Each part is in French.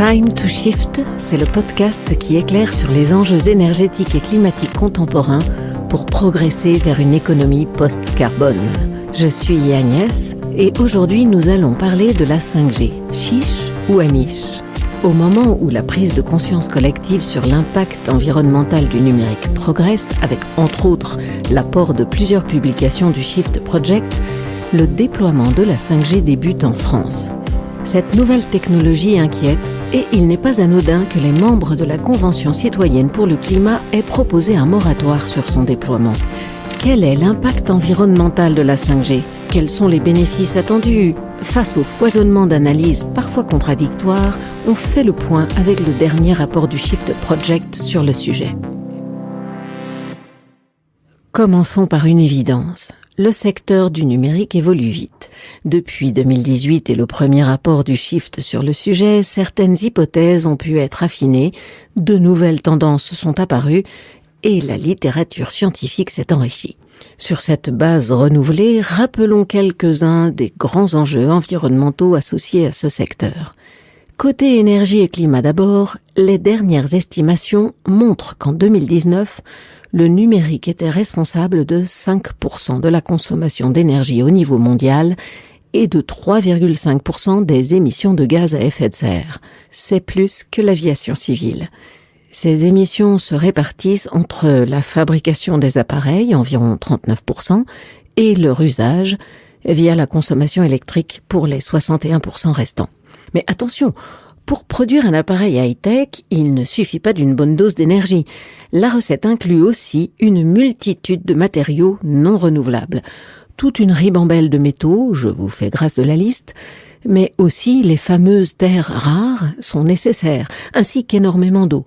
Time to Shift, c'est le podcast qui éclaire sur les enjeux énergétiques et climatiques contemporains pour progresser vers une économie post-carbone. Je suis Agnès et aujourd'hui nous allons parler de la 5G, chiche ou amiche. Au moment où la prise de conscience collective sur l'impact environnemental du numérique progresse, avec entre autres l'apport de plusieurs publications du Shift Project, le déploiement de la 5G débute en France. Cette nouvelle technologie inquiète et il n'est pas anodin que les membres de la Convention citoyenne pour le climat aient proposé un moratoire sur son déploiement. Quel est l'impact environnemental de la 5G ? Quels sont les bénéfices attendus ? Face au foisonnement d'analyses parfois contradictoires, on fait le point avec le dernier rapport du Shift Project sur le sujet. Commençons par une évidence. Le secteur du numérique évolue vite. Depuis 2018 et le premier rapport du Shift sur le sujet, certaines hypothèses ont pu être affinées, de nouvelles tendances sont apparues et la littérature scientifique s'est enrichie. Sur cette base renouvelée, rappelons quelques-uns des grands enjeux environnementaux associés à ce secteur. Côté énergie et climat d'abord, les dernières estimations montrent qu'en 2019, le numérique était responsable de 5% de la consommation d'énergie au niveau mondial et de 3,5% des émissions de gaz à effet de serre. C'est plus que l'aviation civile. Ces émissions se répartissent entre la fabrication des appareils, environ 39%, et leur usage via la consommation électrique pour les 61% restants. Mais attention, pour produire un appareil high-tech, il ne suffit pas d'une bonne dose d'énergie. La recette inclut aussi une multitude de matériaux non renouvelables. Toute une ribambelle de métaux, je vous fais grâce de la liste, mais aussi les fameuses terres rares sont nécessaires, ainsi qu'énormément d'eau.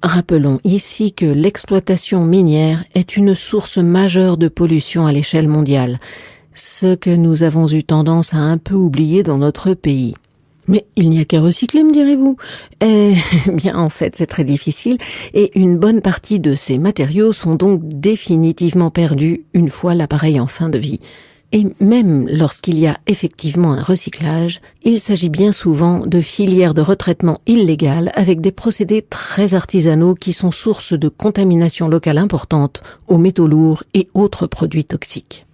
Rappelons ici que l'exploitation minière est une source majeure de pollution à l'échelle mondiale, ce que nous avons eu tendance à un peu oublier dans notre pays. Mais il n'y a qu'à recycler, me direz-vous ? Bien, en fait, c'est très difficile et une bonne partie de ces matériaux sont donc définitivement perdus une fois l'appareil en fin de vie. Et même lorsqu'il y a effectivement un recyclage, il s'agit bien souvent de filières de retraitement illégales avec des procédés très artisanaux qui sont source de contamination locale importante aux métaux lourds et autres produits toxiques.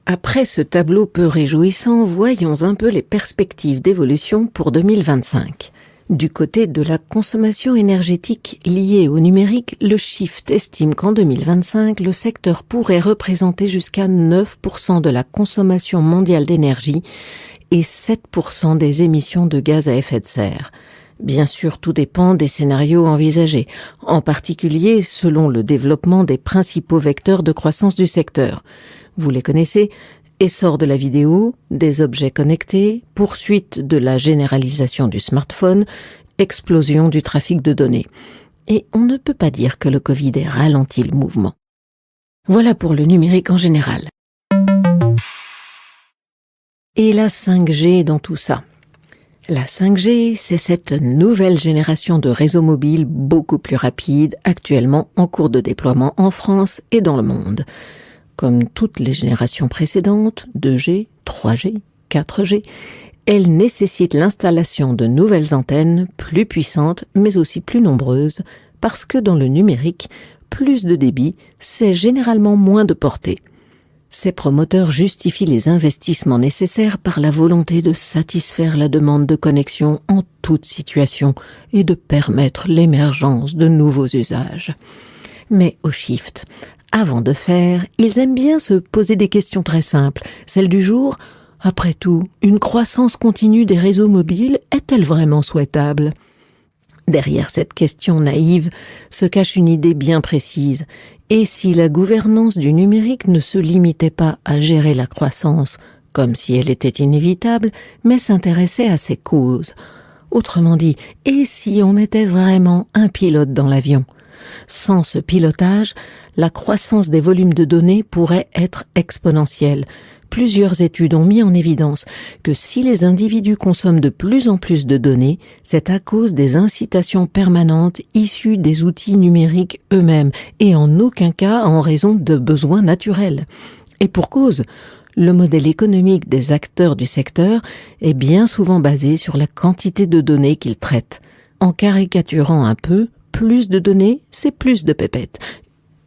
Après ce tableau peu réjouissant, voyons un peu les perspectives d'évolution pour 2025. Du côté de la consommation énergétique liée au numérique, le Shift estime qu'en 2025, le secteur pourrait représenter jusqu'à 9% de la consommation mondiale d'énergie et 7% des émissions de gaz à effet de serre. Bien sûr, tout dépend des scénarios envisagés, en particulier selon le développement des principaux vecteurs de croissance du secteur. Vous les connaissez, essor de la vidéo, des objets connectés, poursuite de la généralisation du smartphone, explosion du trafic de données. Et on ne peut pas dire que le Covid ait ralenti le mouvement. Voilà pour le numérique en général. Et la 5G dans tout ça ? La 5G, c'est cette nouvelle génération de réseaux mobiles beaucoup plus rapide, actuellement en cours de déploiement en France et dans le monde. Comme toutes les générations précédentes, 2G, 3G, 4G, elle nécessite l'installation de nouvelles antennes plus puissantes mais aussi plus nombreuses parce que dans le numérique, plus de débit, c'est généralement moins de portée. Ces promoteurs justifient les investissements nécessaires par la volonté de satisfaire la demande de connexion en toute situation et de permettre l'émergence de nouveaux usages. Mais au Shift, avant de faire, ils aiment bien se poser des questions très simples. Celle du jour, après tout, une croissance continue des réseaux mobiles est-elle vraiment souhaitable ? Derrière cette question naïve se cache une idée bien précise. Et si la gouvernance du numérique ne se limitait pas à gérer la croissance, comme si elle était inévitable, mais s'intéressait à ses causes ? Autrement dit, et si on mettait vraiment un pilote dans l'avion ? Sans ce pilotage, la croissance des volumes de données pourrait être exponentielle. Plusieurs études ont mis en évidence que si les individus consomment de plus en plus de données, c'est à cause des incitations permanentes issues des outils numériques eux-mêmes et en aucun cas en raison de besoins naturels. Et pour cause, Le modèle économique des acteurs du secteur est bien souvent basé sur la quantité de données qu'ils traitent. En caricaturant un peu, plus de données, c'est plus de pépettes.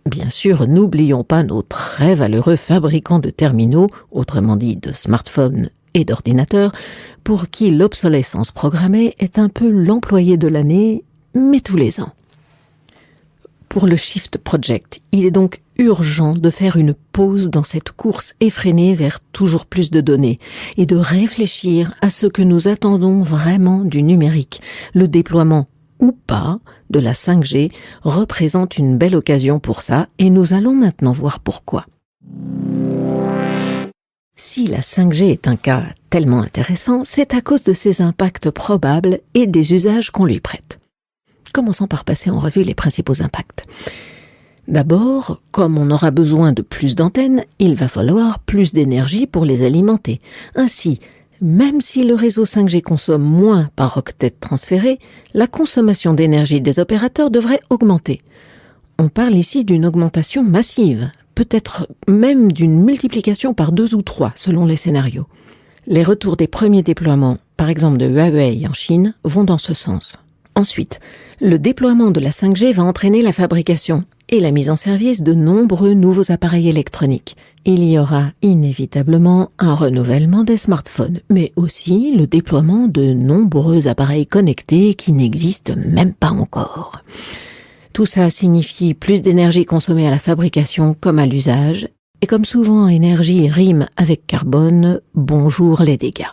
Bien sûr, n'oublions pas nos très valeureux fabricants de terminaux, autrement dit de smartphones et d'ordinateurs, pour qui l'obsolescence programmée est un peu l'employé de l'année, mais tous les ans. Pour le Shift Project, il est donc urgent de faire une pause dans cette course effrénée vers toujours plus de données et de réfléchir à ce que nous attendons vraiment du numérique. Le déploiement ou pas de la 5G représente une belle occasion pour ça et nous allons maintenant voir pourquoi. Si la 5G est un cas tellement intéressant, c'est à cause de ses impacts probables et des usages qu'on lui prête. Commençons par passer en revue les principaux impacts. D'abord, comme on aura besoin de plus d'antennes, il va falloir plus d'énergie pour les alimenter. Ainsi, même si le réseau 5G consomme moins par octet transféré, la consommation d'énergie des opérateurs devrait augmenter. On parle ici d'une augmentation massive, peut-être même d'une multiplication par 2 ou 3 selon les scénarios. Les retours des premiers déploiements, par exemple de Huawei en Chine, vont dans ce sens. Ensuite, le déploiement de la 5G va entraîner la fabrication et la mise en service de nombreux nouveaux appareils électroniques. Il y aura inévitablement un renouvellement des smartphones, mais aussi le déploiement de nombreux appareils connectés qui n'existent même pas encore. Tout ça signifie plus d'énergie consommée à la fabrication comme à l'usage, et comme souvent énergie rime avec carbone, bonjour les dégâts.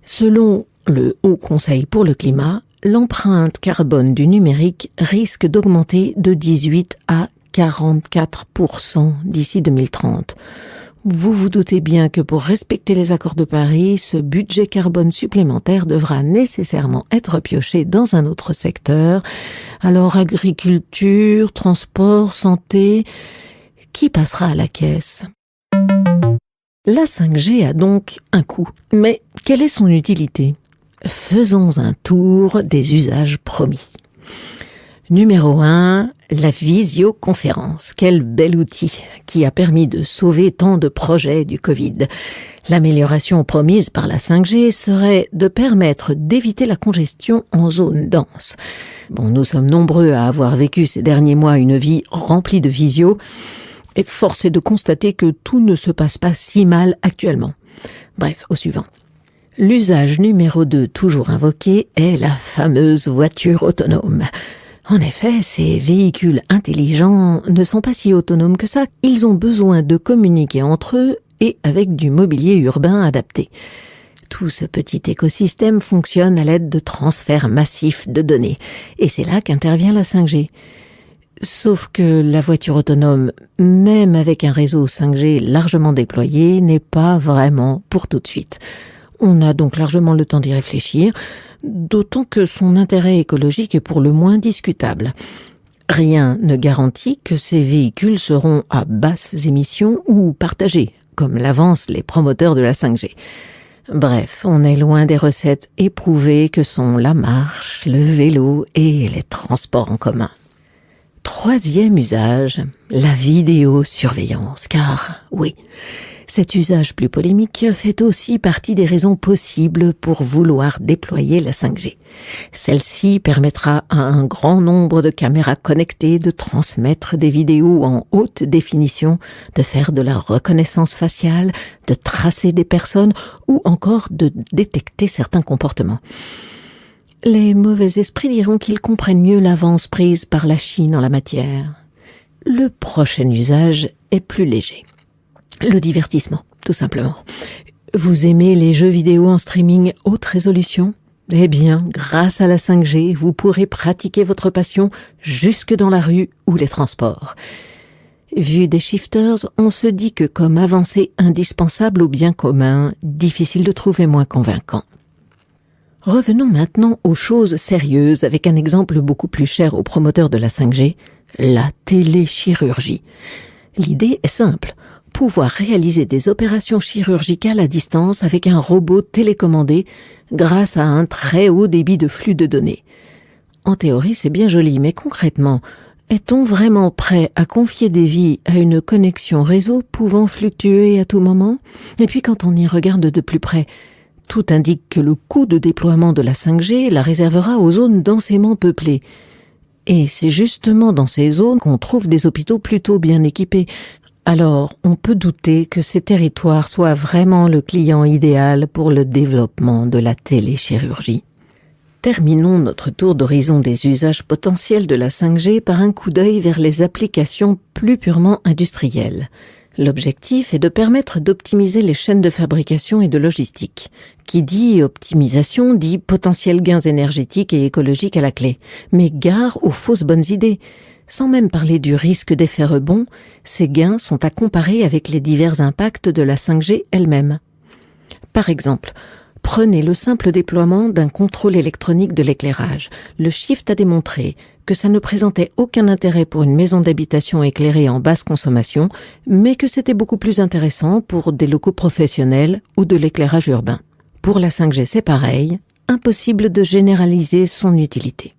Selon le Haut Conseil pour le climat, l'empreinte carbone du numérique risque d'augmenter de 18 à 44% d'ici 2030. Vous vous doutez bien que pour respecter les accords de Paris, ce budget carbone supplémentaire devra nécessairement être pioché dans un autre secteur. Alors agriculture, transport, santé, qui passera à la caisse ? La 5G a donc un coût. Mais quelle est son utilité ? Faisons un tour des usages promis. Numéro 1, la visioconférence. Quel bel outil qui a permis de sauver tant de projets du Covid. L'amélioration promise par la 5G serait de permettre d'éviter la congestion en zone dense. Nous sommes nombreux à avoir vécu ces derniers mois une vie remplie de visio et force est de constater que tout ne se passe pas si mal actuellement. Bref, au suivant. L'usage numéro 2 toujours invoqué est la fameuse voiture autonome. En effet, ces véhicules intelligents ne sont pas si autonomes que ça. Ils ont besoin de communiquer entre eux et avec du mobilier urbain adapté. Tout ce petit écosystème fonctionne à l'aide de transferts massifs de données. Et c'est là qu'intervient la 5G. Sauf que la voiture autonome, même avec un réseau 5G largement déployé, n'est pas vraiment pour tout de suite. On a donc largement le temps d'y réfléchir, d'autant que son intérêt écologique est pour le moins discutable. Rien ne garantit que ces véhicules seront à basses émissions ou partagés, comme l'avancent les promoteurs de la 5G. Bref, on est loin des recettes éprouvées que sont la marche, le vélo et les transports en commun. Troisième usage, la vidéosurveillance, car oui, cet usage plus polémique fait aussi partie des raisons possibles pour vouloir déployer la 5G. Celle-ci permettra à un grand nombre de caméras connectées de transmettre des vidéos en haute définition, de faire de la reconnaissance faciale, de tracer des personnes ou encore de détecter certains comportements. Les mauvais esprits diront qu'ils comprennent mieux l'avance prise par la Chine en la matière. Le prochain usage est plus léger. Le divertissement, tout simplement. Vous aimez les jeux vidéo en streaming haute résolution ? Eh bien, grâce à la 5G, vous pourrez pratiquer votre passion jusque dans la rue ou les transports. Vu des shifters, on se dit que comme avancée indispensable au bien commun, difficile de trouver moins convaincant. Revenons maintenant aux choses sérieuses avec un exemple beaucoup plus cher aux promoteurs de la 5G, la téléchirurgie. L'idée est simple, pouvoir réaliser des opérations chirurgicales à distance avec un robot télécommandé grâce à un très haut débit de flux de données. En théorie, c'est bien joli, mais concrètement, Est-on vraiment prêt à confier des vies à une connexion réseau pouvant fluctuer à tout moment ? Et puis quand on y regarde de plus près, tout indique que le coût de déploiement de la 5G la réservera aux zones densément peuplées. Et c'est justement dans ces zones qu'on trouve des hôpitaux plutôt bien équipés. Alors, on peut douter que ces territoires soient vraiment le client idéal pour le développement de la téléchirurgie. Terminons notre tour d'horizon des usages potentiels de la 5G par un coup d'œil vers les applications plus purement industrielles. L'objectif est de permettre d'optimiser les chaînes de fabrication et de logistique. Qui dit optimisation dit potentiels gains énergétiques et écologiques à la clé. Mais gare aux fausses bonnes idées. Sans même parler du risque d'effet rebond, ces gains sont à comparer avec les divers impacts de la 5G elle-même. Par exemple, prenez le simple déploiement d'un contrôle électronique de l'éclairage. Le Shift a démontré que ça ne présentait aucun intérêt pour une maison d'habitation éclairée en basse consommation, mais que c'était beaucoup plus intéressant pour des locaux professionnels ou de l'éclairage urbain. Pour la 5G, c'est pareil, impossible de généraliser son utilité.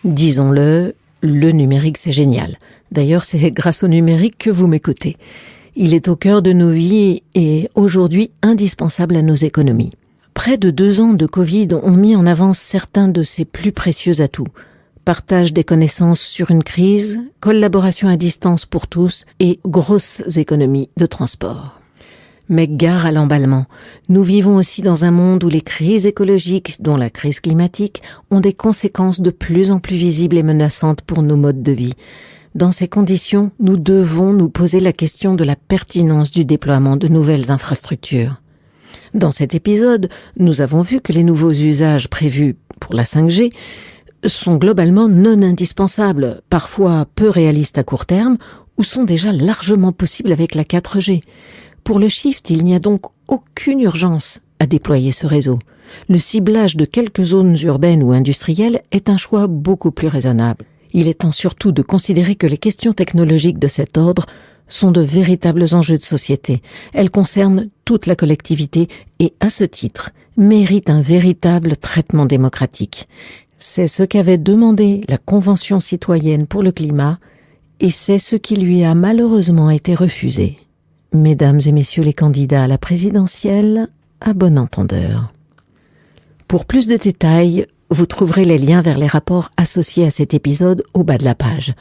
Disons-le, le numérique c'est génial. D'ailleurs, c'est grâce au numérique que vous m'écoutez. Il est au cœur de nos vies et aujourd'hui indispensable à nos économies. Près de 2 ans de Covid ont mis en avant certains de ses plus précieux atouts. Partage des connaissances sur une crise, collaboration à distance pour tous et grosses économies de transport. Mais gare à l'emballement. Nous vivons aussi dans un monde où les crises écologiques, dont la crise climatique, ont des conséquences de plus en plus visibles et menaçantes pour nos modes de vie. Dans ces conditions, nous devons nous poser la question de la pertinence du déploiement de nouvelles infrastructures. Dans cet épisode, nous avons vu que les nouveaux usages prévus pour la 5G sont globalement non indispensables, parfois peu réalistes à court terme, ou sont déjà largement possibles avec la 4G. Pour le Shift, il n'y a donc aucune urgence à déployer ce réseau. Le ciblage de quelques zones urbaines ou industrielles est un choix beaucoup plus raisonnable. Il est temps surtout de considérer que les questions technologiques de cet ordre sont de véritables enjeux de société. Elles concernent toute la collectivité et, à ce titre, méritent un véritable traitement démocratique. C'est ce qu'avait demandé la Convention citoyenne pour le climat et c'est ce qui lui a malheureusement été refusé. Mesdames et messieurs les candidats à la présidentielle, à bon entendeur. Pour plus de détails, vous trouverez les liens vers les rapports associés à cet épisode au bas de la page.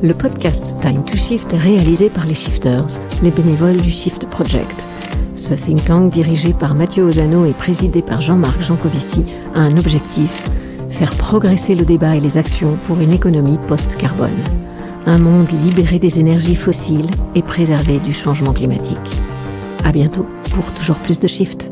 Le podcast Time to Shift est réalisé par les Shifters, les bénévoles du Shift Project. Ce think tank dirigé par Mathieu Ozano et présidé par Jean-Marc Jancovici a un objectif, faire progresser le débat et les actions pour une économie post-carbone. Un monde libéré des énergies fossiles et préservé du changement climatique. À bientôt pour toujours plus de Shift.